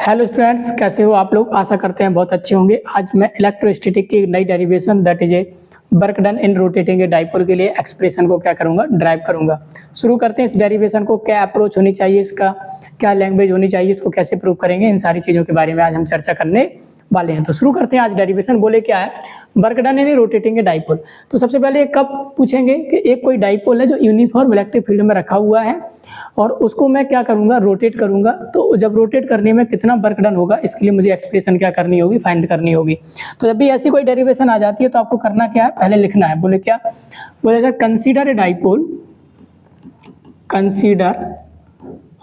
Hello students, कैसे हो आप लोग। आशा करते हैं बहुत अच्छे होंगे। आज मैं इलेक्ट्रोस्टैटिक की नई derivation that is a work done in rotating a dipole के लिए एक्सप्रेशन को क्या करूंगा, ड्राइव करूंगा। शुरू करते हैं इस डेरिवेशन को। क्या अप्रोच होनी चाहिए इसका, क्या लैंग्वेज होनी चाहिए, इसको कैसे प्रूव करेंगे, इन सारी चीज़ों के बारे में आज हम चर्चा करने वाले हैं। तो शुरू करते हैं आज डेरिवेशन। बोले क्या है, work done in rotating a dipole. तो सबसे पहले कब पूछेंगे कि एक कोई डाइपोल है जो यूनिफॉर्म इलेक्ट्रिक फील्ड में रखा हुआ है और उसको मैं क्या करूंगा, रोटेट करूंगा। तो जब रोटेट करने में कितना वर्क डन होगा, इसके लिए मुझे एक्सप्रेशन क्या करनी होगी, फाइंड करनी होगी। तो जब भी ऐसी कोई डेरिवेशन आ जाती है तो आपको करना क्या है, पहले लिखना है। बोले क्या, बोले sir consider a dipole, consider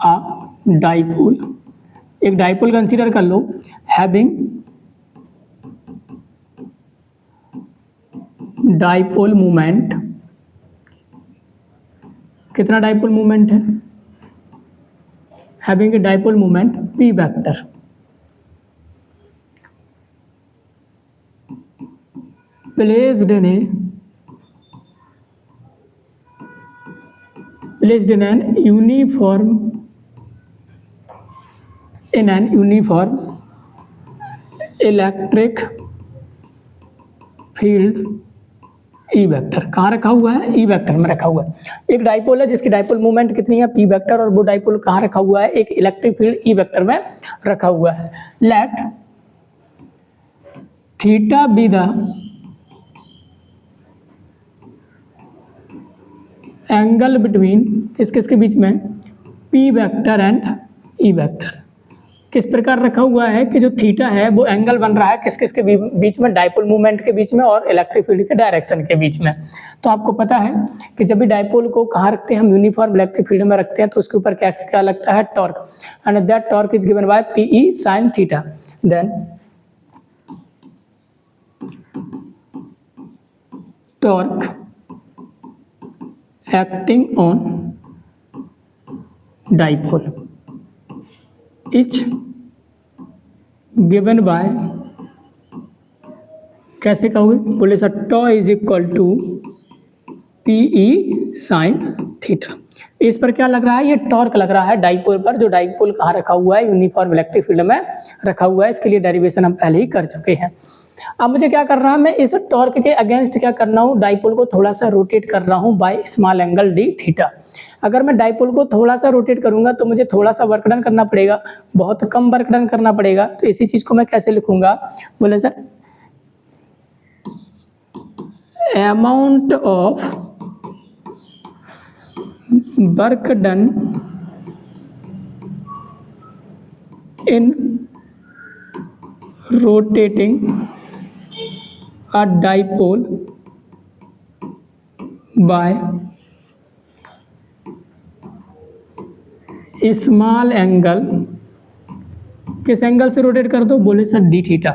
a dipole, एक डाइपोल कंसीडर कर लो, हैविंग डाइपोल मोमेंट। कितना डाइपोल मोमेंट है, having a dipole moment p vector. Placed in an uniform electric field E vector. कहाँ रखा हुआ है, ई वेक्टर में रखा हुआ है। एक डाइपोल है जिसकी डाइपोल मूवमेंट कितनी है, पी वेक्टर, और वो डाइपोल कहाँ रखा हुआ है, एक इलेक्ट्रिक फील्ड ई वेक्टर में रखा हुआ है। Let theta be the angle between किसके बीच में, P vector and E vector. किस प्रकार रखा हुआ है कि जो थीटा है वो एंगल बन रहा है किसके बीच में, डाइपोल मूवमेंट के बीच में और इलेक्ट्रिक फील्ड के डायरेक्शन के बीच में। तो आपको पता है कि जब भी डाइपोल को कहाँ रखते हैं, हम यूनिफॉर्म इलेक्ट्रिक फील्ड में रखते हैं, तो उसके ऊपर क्या क्या लगता है, torque, and that torque is given by p E sine theta. Then torque acting on dipole is given by, कैसे कहोगे, बोले sir tau is equal to p E sine theta. इस पर क्या लग रहा है, ये टॉर्क लग रहा है डाइपोल पर, जो डाइपोल कहाँ रखा हुआ है, यूनिफॉर्म इलेक्ट्रिक फील्ड में रखा हुआ है। इसके लिए डेरिवेशन हम पहले ही कर चुके हैं। अब मुझे क्या करना है, मैं इस टॉर्क के अगेंस्ट क्या करना हूँ, डाइपोल को थोड़ा सा रोटेट कर रहा हूँ by small angle D theta. अगर मैं डाइपोल को थोड़ा सा रोटेट करूंगा तो मुझे थोड़ा सा वर्क डन करना पड़ेगा, बहुत कम वर्क डन करना पड़ेगा। तो इसी चीज को मैं कैसे लिखूंगा, बोले sir amount of work done in rotating a dipole by small angle. किस एंगल से रोटेट कर दो, बोले सर डी थीटा।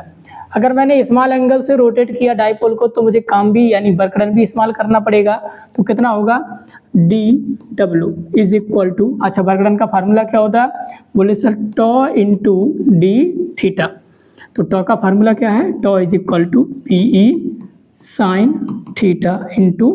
अगर मैंने स्मॉल एंगल से रोटेट किया डाइपोल को तो मुझे काम भी यानी वर्क डन भी स्मॉल करना पड़ेगा। तो कितना होगा, डी डब्ल्यू इज इक्वल टू, अच्छा वर्क डन का फार्मूला क्या होता है, बोले sir tau into d theta. तो टॉ का फार्मूला क्या है, tau is equal to p E sine theta into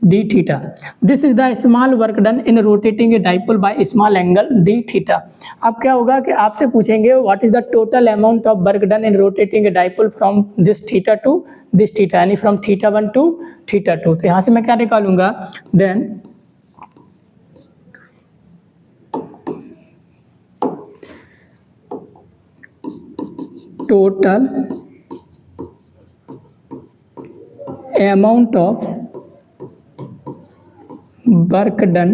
d theta. This is the small work done in rotating a dipole by small angle d theta. अब क्या होगा कि आपसे पूछेंगे what is the total amount of work done in rotating a dipole from this theta to this theta, यानी from theta 1 to theta 2। तो यहाँ से मैं क्या निकालूंगा, then total amount of work done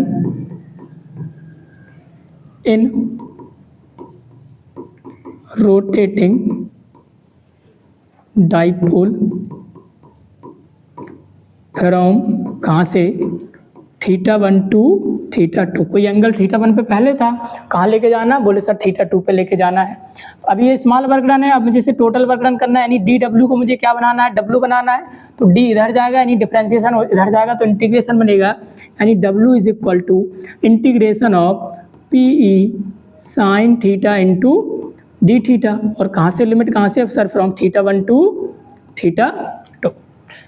in rotating dipole from कहाँ से, theta 1 to theta 2। कोई एंगल थीटा 1 पे पहले था, कहाँ लेके जाना, बोले सर थीटा 2 पे लेके जाना है। अब ये स्मॉल वर्क डन है, अब मुझे इसे टोटल वर्क डन करना है, यानी डी डब्ल्यू को मुझे क्या बनाना है, डब्ल्यू बनाना है। तो डी इधर जाएगा यानी डिफरेंशिएशन इधर जाएगा, तो इंटीग्रेशन बनेगा, यानी डब्ल्यू is equal to integration of p E sine theta into d theta. और कहाँ से लिमिट, कहाँ से sir, from theta 1 to theta 2।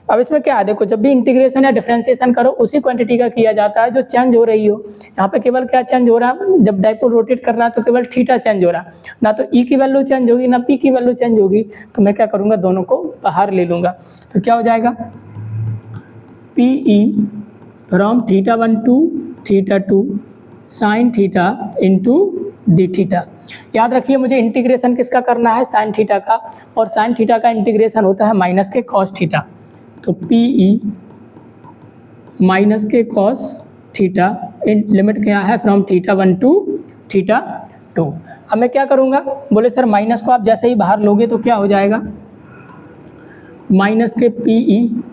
अब इसमें क्या है, देखो जब भी इंटीग्रेशन या डिफरेंशिएशन करो उसी क्वांटिटी का किया जाता है जो चेंज हो रही हो। यहाँ पे केवल क्या चेंज हो रहा है, जब डाइपोल रोटेट कर रहा है तो केवल थीटा चेंज हो रहा है, ना तो ई की वैल्यू चेंज होगी ना पी की वैल्यू चेंज होगी। तो मैं क्या करूँगा, दोनों को बाहर ले लूँगा। तो क्या हो जाएगा, P E from θ1 to θ2 sine theta into d theta. याद रखिए मुझे इंटीग्रेशन किसका करना है, साइन थीटा का, और साइन थीटा का इंटीग्रेशन होता है माइनस के कॉस थीटा। तो पी ई माइनस के कॉस थीटा इन लिमिट क्या है, फ्रॉम θ1 टू θ2। अब मैं क्या करूँगा, बोले सर माइनस को आप जैसे ही बाहर लोगे तो क्या हो जाएगा, माइनस के पी ई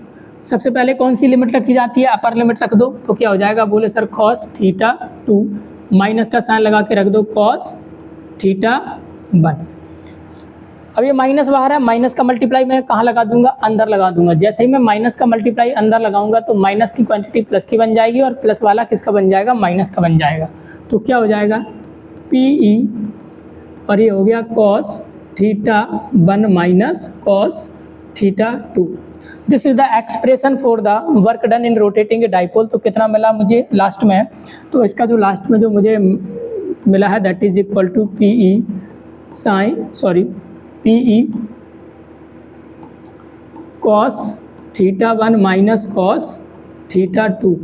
सबसे पहले कौन सी लिमिट रखी जाती है, अपर लिमिट रख दो। तो क्या हो जाएगा, बोले सर कॉस θ2 माइनस का साइन लगा के रख दो कॉस θ1। अब ये माइनस बाहर है, माइनस का मल्टीप्लाई मैं कहाँ लगा दूंगा, अंदर लगा दूंगा। जैसे ही मैं माइनस का मल्टीप्लाई अंदर लगाऊंगा तो माइनस की क्वांटिटी प्लस की बन जाएगी और प्लस वाला किसका बन जाएगा, माइनस का बन जाएगा। तो क्या हो जाएगा, पी ई और ये हो गया cos θ1 minus cos θ2। This is the expression for the work done in rotating a dipole. तो कितना मिला मुझे लास्ट में, तो इसका जो लास्ट में जो मुझे मिला है that is equal to P E P E cos θ1 minus cos θ2।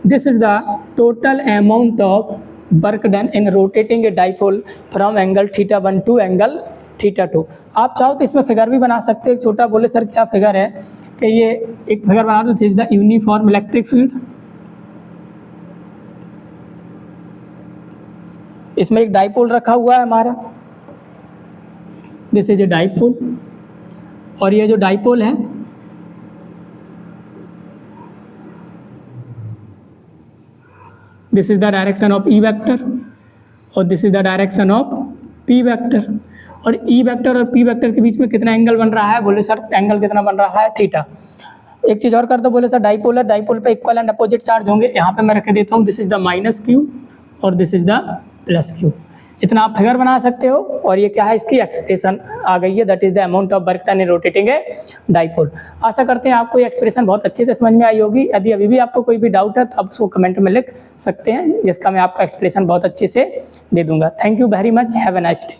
This is the total amount of work done in rotating a dipole from angle θ1 to angle θ2। आप चाहो तो इसमें फिगर भी बना सकते हो एक छोटा। बोले सर क्या फिगर है, कि ये एक फिगर बना दो, this is the uniform electric field. इसमें एक डाइपोल रखा हुआ है हमारा, दिस इज ए डाइपोल, और ये जो डाइपोल है this is the direction of E vector और this is the direction of P vector. और ई वेक्टर और पी वेक्टर के बीच में कितना एंगल बन रहा है, बोले सर एंगल कितना बन रहा है, थीटा। एक चीज़ और कर दो, बोले सर डाइपोल है, डाइपोल पे इक्वल एंड अपोजिट चार्ज होंगे। यहाँ पे मैं रख देता हूँ this is the minus q और this is the plus q. इतना आप फिगर बना सकते हो। और ये क्या है, इसकी एक्सप्रेशन आ गई है, that is the amount of work done in rotating a dipole. आशा करते हैं आपको ये एक्सप्रेशन बहुत अच्छे से समझ में आई होगी। यदि अभी भी आपको कोई भी डाउट है तो आप उसको कमेंट में लिख सकते हैं, जिसका मैं आपका एक्सप्रेशन बहुत अच्छे से दे दूंगा। Thank you very much, have a nice day.